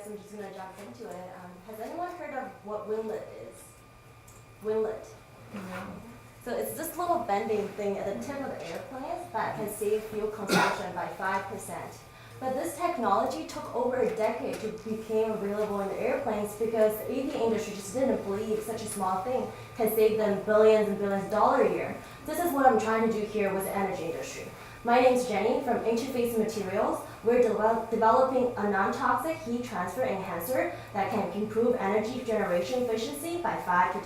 guess I'm just going to jump into it. Has anyone heard of what windlet is? Windlet. So it's this little bending thing at the tip of the airplanes that can save fuel consumption by 5%. But this technology took over a decade to become available in the airplanes because the AV industry just didn't believe such a small thing can save them billions and billions of dollars a year. This is what I'm trying to do here with the energy industry. My name is Jenny from Interphase Materials. We're developing a non-toxic heat transfer enhancer that can improve energy generation efficiency by 5 to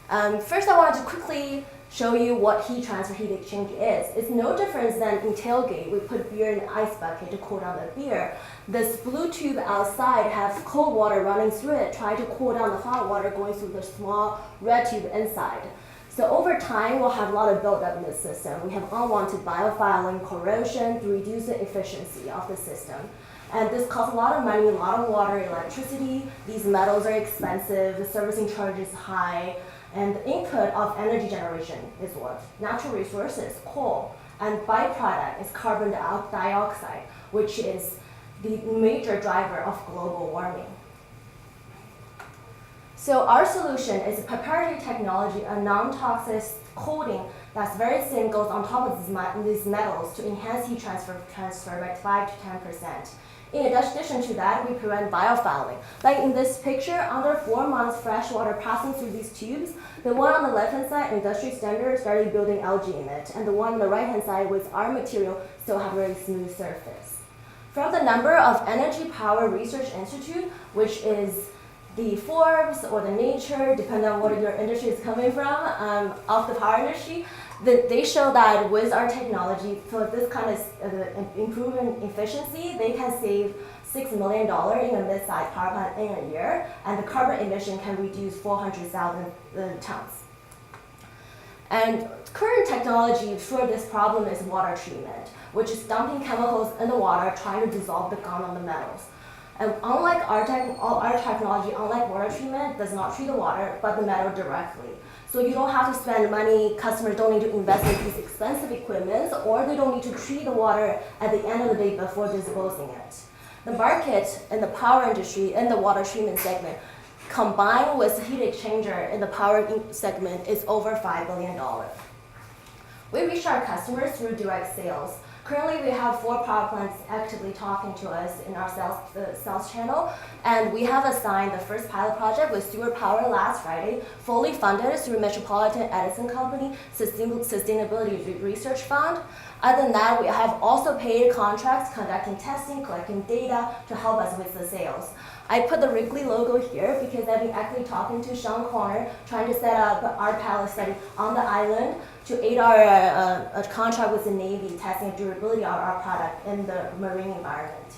10%. First, I want to quickly show you what heat transfer heat exchange is. It's no different than in tailgate. We put beer in an ice bucket to cool down the beer. This blue tube outside has cold water running through it, trying to cool down the hot water going through the small red tube inside. So over time, we'll have a lot of buildup in the system. We have unwanted biofouling, corrosion, to reduce the efficiency of the system. And this costs a lot of money, a lot of water, electricity. These metals are expensive, the servicing charge is high, and the input of energy generation is what? Natural resources, coal, and byproduct is carbon dioxide, which is the major driver of global warming. So our solution is a proprietary technology, a non-toxic coating that's very thin, goes on top of these metals to enhance heat transfer by 5 to 10%. In addition to that, we prevent biofouling. Like in this picture, under 4 months fresh water passing through these tubes, the one on the left-hand side, industry standard, started building algae in it, and the one on the right-hand side with our material still have a very smooth surface. From the number of Energy Power Research Institute, which is the Forbes or the Nature, depending on what your industry is coming from, of the power industry, they show that with our technology, for this kind of improvement efficiency, they can save $6 million in a mid-sized power plant in a year, and the carbon emission can reduce 400,000 tons. And current technology for this problem is water treatment, which is dumping chemicals in the water, trying to dissolve the gum on the metals. And unlike our technology, unlike water treatment, does not treat the water, but the metal directly. So you don't have to spend money, customers don't need to invest in these expensive equipment, or they don't need to treat the water at the end of the day before disposing it. The market in the power industry, in the water treatment segment, combined with the heat exchanger in the power segment is over $5 billion. We reach our customers through direct sales. Currently, we have 4 power plants actively talking to us in our sales channel, and we have assigned the first pilot project with Steward Power last Friday, fully funded through Metropolitan Edison Company Sustainability Research Fund. Other than that, we have also paid contracts, conducting testing, collecting data to help us with the sales. I put the Wrigley logo here because I've been actually talking to Sean Corner, trying to set up our pilot study on the island to aid our contract with the Navy, testing the durability of our product in the marine environment.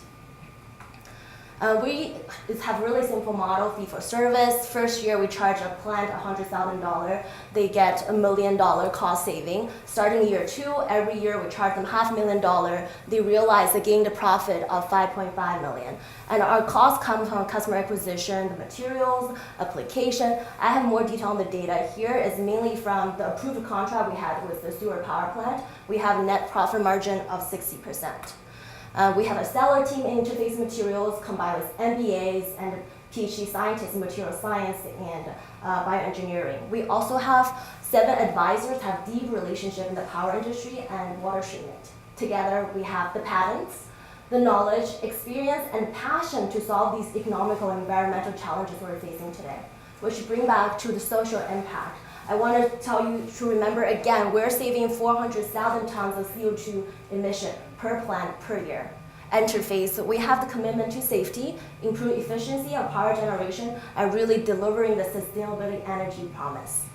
We have a really simple model, fee for service. First year, we charge a plant $100,000. They get $1 million cost saving. Starting year 2, every year we charge them $500,000. They realize they gained a profit of $5.5 million. And our cost comes from customer acquisition, the materials, application. I have more detail on the data here. It's mainly from the approved contract we had with the Steward Power Plant. We have a net profit margin of 60%. We have a stellar team in Interphase Materials combined with MBAs and PhD scientists in material science and bioengineering. We also have 7 advisors, have deep relationship in the power industry and water treatment. Together, we have the patents, the knowledge, experience, and passion to solve these economical and environmental challenges we're facing today, which bring back to the social impact. I want to tell you to remember again, we're saving 400,000 tons of CO2 emission per plant per year. Interphase, we have the commitment to safety, improve efficiency of power generation, and really delivering the sustainability energy promise.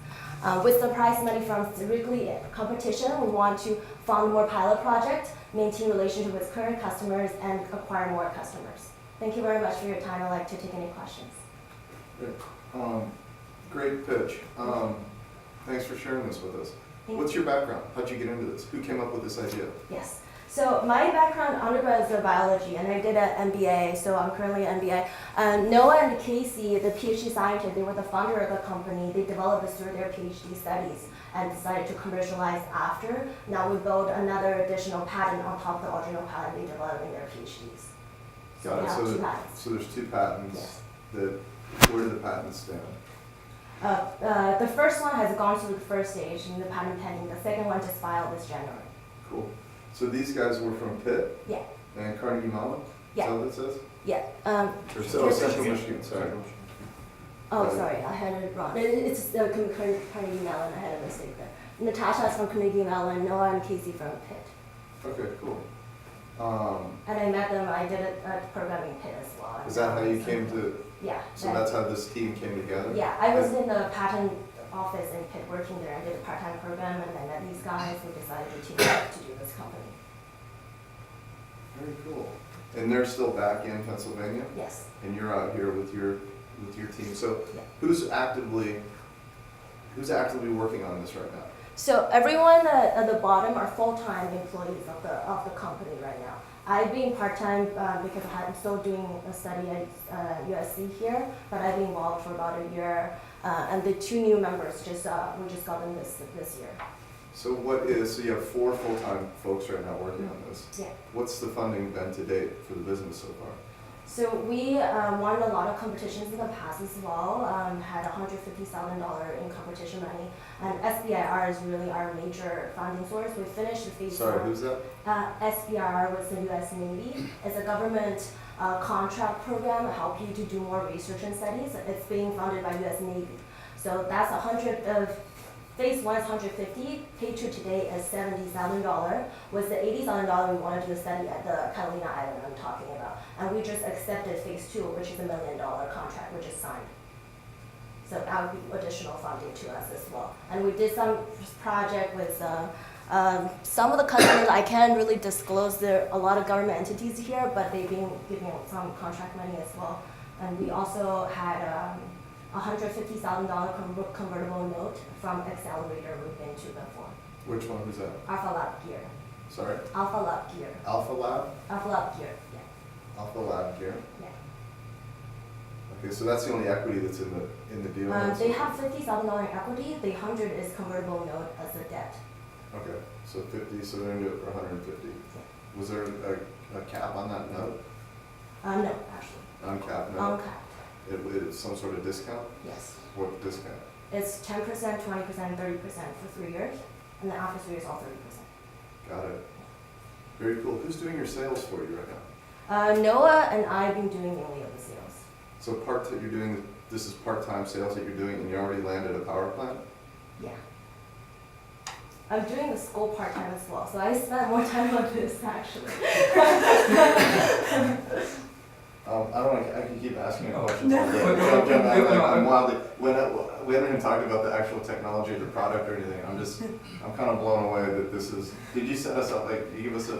With the prize money from the Wrigley competition, we want to fund more pilot projects, maintain relationship with current customers, and acquire more customers. Thank you very much for your time. I'd like to take any questions. Great pitch. Thanks for sharing this with us. What's your background? How'd you get into this? Who came up with this idea? Yes. So my background, undergrad is biology, and I did an MBA, so I'm currently an MBA. Noah and Casey, the PhD scientists, they were the founder of the company. They developed this through their PhD studies and decided to commercialize after. Now we build another additional patent on top of the original patent they developed in their PhDs. So Got we it. have So, two patents. so there's two patents Yes. that, where do the patents stand? The first one has gone through the first stage in the patent pending. The second one just filed this January. Cool. So these guys were from Pitt Yeah, and Carnegie Mellon? Yeah. Is that what it says? yeah. Or oh, Central Michigan, sorry. Oh, sorry, I had it wrong. It's Carnegie Mellon. I had a mistake there. Natasha's from Carnegie Mellon. Noah and Casey from Pitt. Okay, cool. And I met them. I did a program in Pitt as well. Is that how you came to, Yeah. so that's how this team came together? Yeah, I was in the patent office in Pitt working there. I did a part-time program, and I met these guys. We decided to team up to do this company. Very cool. And they're still back in Pennsylvania? Yes. And you're out here with your team. So Yeah. who's actively working on this right now? So everyone at the bottom are full-time employees of the company right now. I've been part-time because I'm still doing a study at USC here, but I've been involved for about a year. And the two new members we just got them this year. So so you have 4 full-time folks right now working on this. Yeah. What's the funding been to date for the business so far? So we won a lot of competitions in the past as well. Had $150,000 in competition money, and SBIR is really our major funding source. We finished the phase Sorry, one. who's that? SBIR was the U.S. Navy. It's a government contract program to help you to do more research and studies. It's being funded by U.S. Navy. So that's phase one is $150. Paid to today is $70,000. Was the $80,000 we wanted to do a study at the Catalina Island I'm talking about, and we just accepted phase two, which is $1 million contract, which is signed. So that would be additional funding to us as well. And we did some project with some of the customers. I can't really disclose. There are a lot of government entities here, but they've been giving some contract money as well. And we also had $150,000 convertible note from Accelerator we've been to before. Which one was that? Alpha Lab Gear. Sorry? Alpha Lab Gear. Alpha Lab? Alpha Lab Gear, yeah. Alpha Lab here. Yeah. Okay, so that's the only equity that's in the deal. They have $50,000 in equity. The 100 is convertible note as a debt. Okay, so 50, so they're gonna do it for 150. Was there a cap on that note? No, actually. Uncapped note? Uncapped. It's some sort of discount? Yes. What discount? It's 10%, 20%, and 30% for 3 years, and then after 3 years, all 30%. Got it. Very cool. Who's doing your sales for you right now? Noah and I have been doing mainly of the sales. So you're doing, this is part-time sales that you're doing, and you already landed a power plant? Yeah. I'm doing the school part-time as well, so I spend more time on this actually. I can keep asking you questions. No. I'm wildly, we haven't even talked about the actual technology of the product or anything. I'm kind of blown away that this is, did you set us up, like, you give us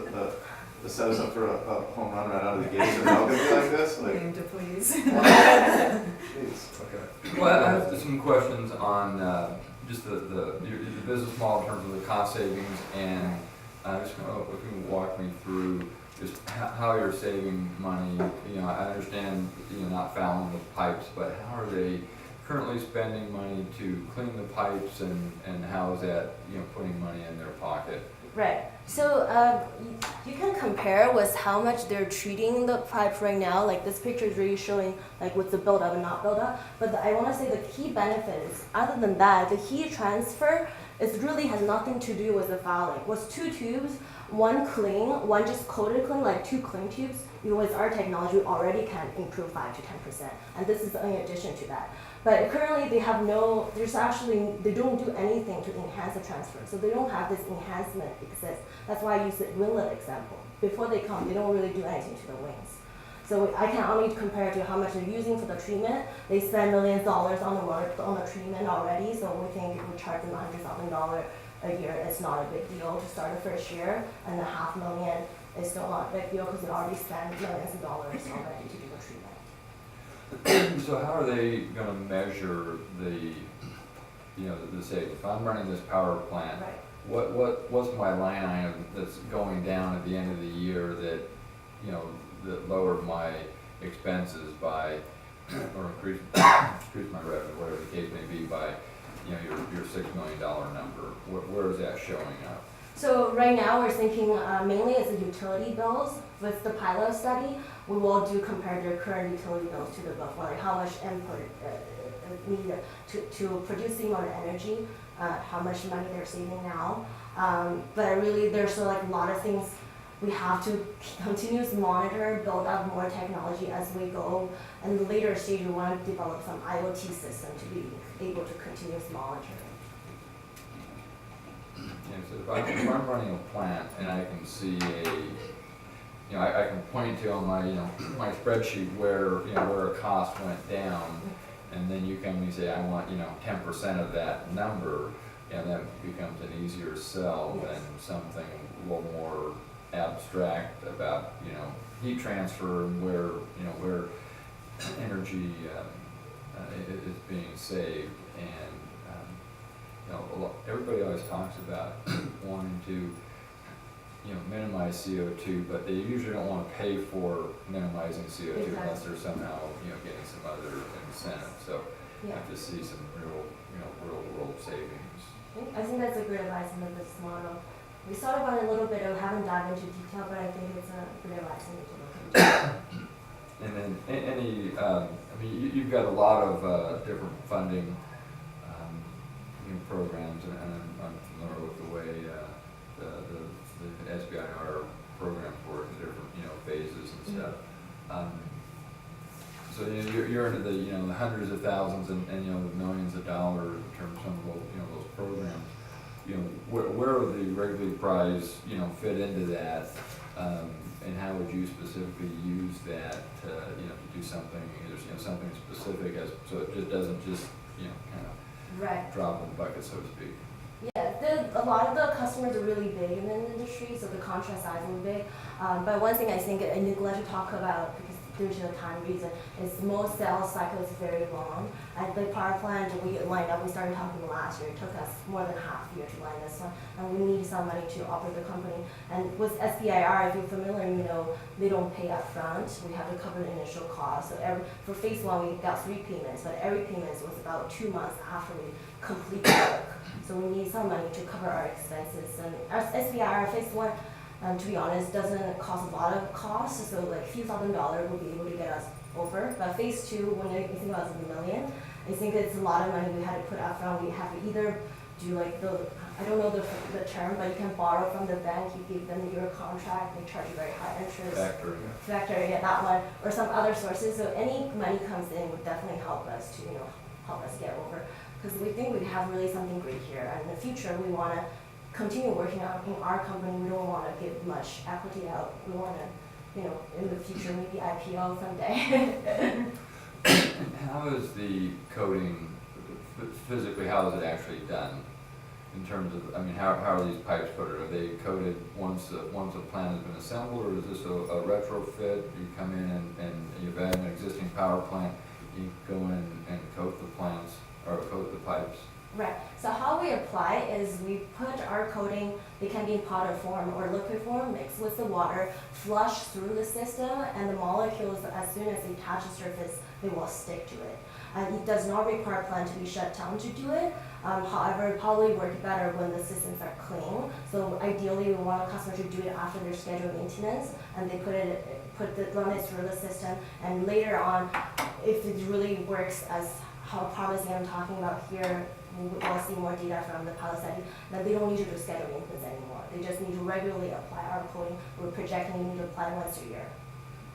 set us up for a home run right out of the gate, and now gonna be like this? Like, Name to please. jeez, okay. Well, I have some questions on just the business model in terms of the cost savings, and just if you can walk me through just how you're saving money. You know, I understand not fouling the pipes, but how are they currently spending money to clean the pipes, and how is that putting money in their pocket? Right. So you can compare with how much they're treating the pipes right now. Like this picture is really showing like what's the buildup and not buildup. But I want to say the key benefit is, other than that, the heat transfer really has nothing to do with the fouling. It was 2 tubes, one clean, one just coated clean, like 2 clean tubes. With our technology, we already can improve 5 to 10%, and this is in addition to that. But currently, they don't do anything to enhance the transfer, so they don't have this enhancement exist. That's why I use the winglet example. Before they come, they don't really do anything to the wings. So I can only compare to how much they're using for the treatment. They spend millions of dollars on the treatment already, so we think if we charge them $100,000 a year, it's not a big deal to start the first year, and the $500,000 is still not a big deal because they already spent millions of dollars already to do the treatment. So how are they going to measure the savings? If I'm running this power plant, Right. what's my line item that's going down at the end of the year that that lowered my expenses by or increase my revenue, whatever the case may be, by your $6 million number? Where is that showing up? So right now we're thinking mainly as the utility bills. With the pilot study, we will do compare their current utility bills to the before, like how much input needed to produce the amount of energy, how much money they're saving now. But really there's still like a lot of things we have to continuously monitor, build up more technology as we go. And the later stage, we want to develop some IoT system to be able to continuously monitor. Yeah, so if I'm running a plant and I can see I can point to on my, my spreadsheet where, where a cost went down, and then you come and you say, I want, 10% of that number, and that becomes an easier sell Yes. than something a little more abstract about, heat transfer and where energy is being saved. And, everybody always talks about wanting to, minimize CO2, but they usually don't want to pay for minimizing CO2 unless they're somehow, getting some other incentive. So I have to see some real world savings. I think that's a good advice in the business model. We thought about it a little bit, I haven't dived into detail, but I think it's a good advice to look into. And then you've got a lot of different funding programs, and I'm familiar with the way the SBIR programs work, the different phases and stuff. So you're into the hundreds of thousands and the millions of dollars in terms of some of those programs. Where would the Wrigley Prize fit into that, and how would you specifically use that to do something something specific so it just doesn't kind of drop in the bucket, so to speak. Yeah, a lot of the customers are really big in the industry, so the contract size is big. But one thing I think I neglect to talk about, because due to the time reason, is most sales cycle is very long. At the power plant we lined up, we started talking last year. It took us more than half a year to line this one, and we need some money to operate the company. And with SBIR, if you're familiar, they don't pay up front. We have to cover the initial cost. So for phase one, we got 3 payments, but every payment was about 2 months after we complete the work. So we need some money to cover our expenses. And our SBIR phase one, to be honest, doesn't cost a lot of costs, so like a few $1,000s will be able to get us over. But phase two, when you think about $1 million, I think it's a lot of money we had to put up front. We have to either do like I don't know the term, but you can borrow from the bank, you give them your contract, they charge you very high interest. Factoring, yeah, that one, or some other sources. So any money comes in would definitely help us to, help us get over. Because we think we have really something great here, and in the future we want to continue working on in our company. We don't want to give much equity out. We want to, in the future maybe IPO someday. How is the coding physically? How is it actually done? In terms of, how are these pipes coded? Are they coded once a plant has been assembled, or is this a retrofit? You come in and you've had an existing power plant, you go in and coat the plants or coat the pipes? Right. So how we apply is we put our coating, it can be in powder form or liquid form, mixed with the water, flush through the system, and the molecules, as soon as they touch the surface, they will stick to it. It does not require plant to be shut down to do it. However, it probably works better when the systems are clean. So ideally, we want a customer to do it after their scheduled maintenance, and they run it through the system. And later on, if it really works as how promising I'm talking about here, we'll see more data from the pilot study, that they don't need to do scheduled maintenance anymore. They just need to regularly apply our coating. We're projecting they need to apply once a year.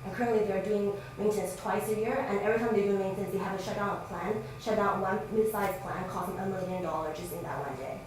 And currently they're doing maintenance twice a year, and every time they do maintenance, they have to shut down a plant, shut down one mid-sized plant, costing $1 million just in that one day.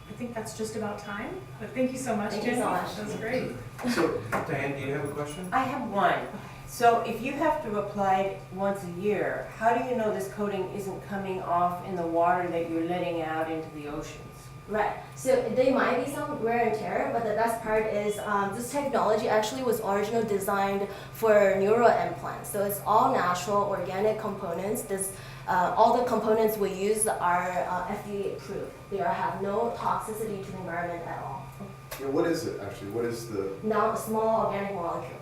I think that's just about time, but thank you so much, Thank Jenny. you so much. That was great. So, Diane, do you have a question? I have one. So if you have to apply it once a year, how do you know this coating isn't coming off in the water that you're letting out into the oceans? Right, so there might be some wear and tear, but the best part is this technology actually was originally designed for neural implants. So it's all natural, organic components. All the components we use are FDA approved. They have no toxicity to the environment at all. Yeah, what is it actually? What is the... Now, small organic molecules.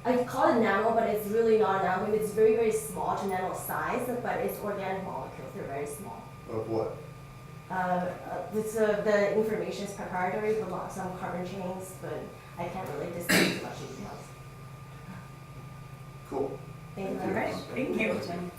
I call it nano, but it's really not nano. It's very, very small to nano size, but it's organic molecules. They're very small. Of what? The information is proprietary, but some carbon chains, but I can't really discuss too much details. Cool. Thank you Thank very you. much. All right, thank you. Tim.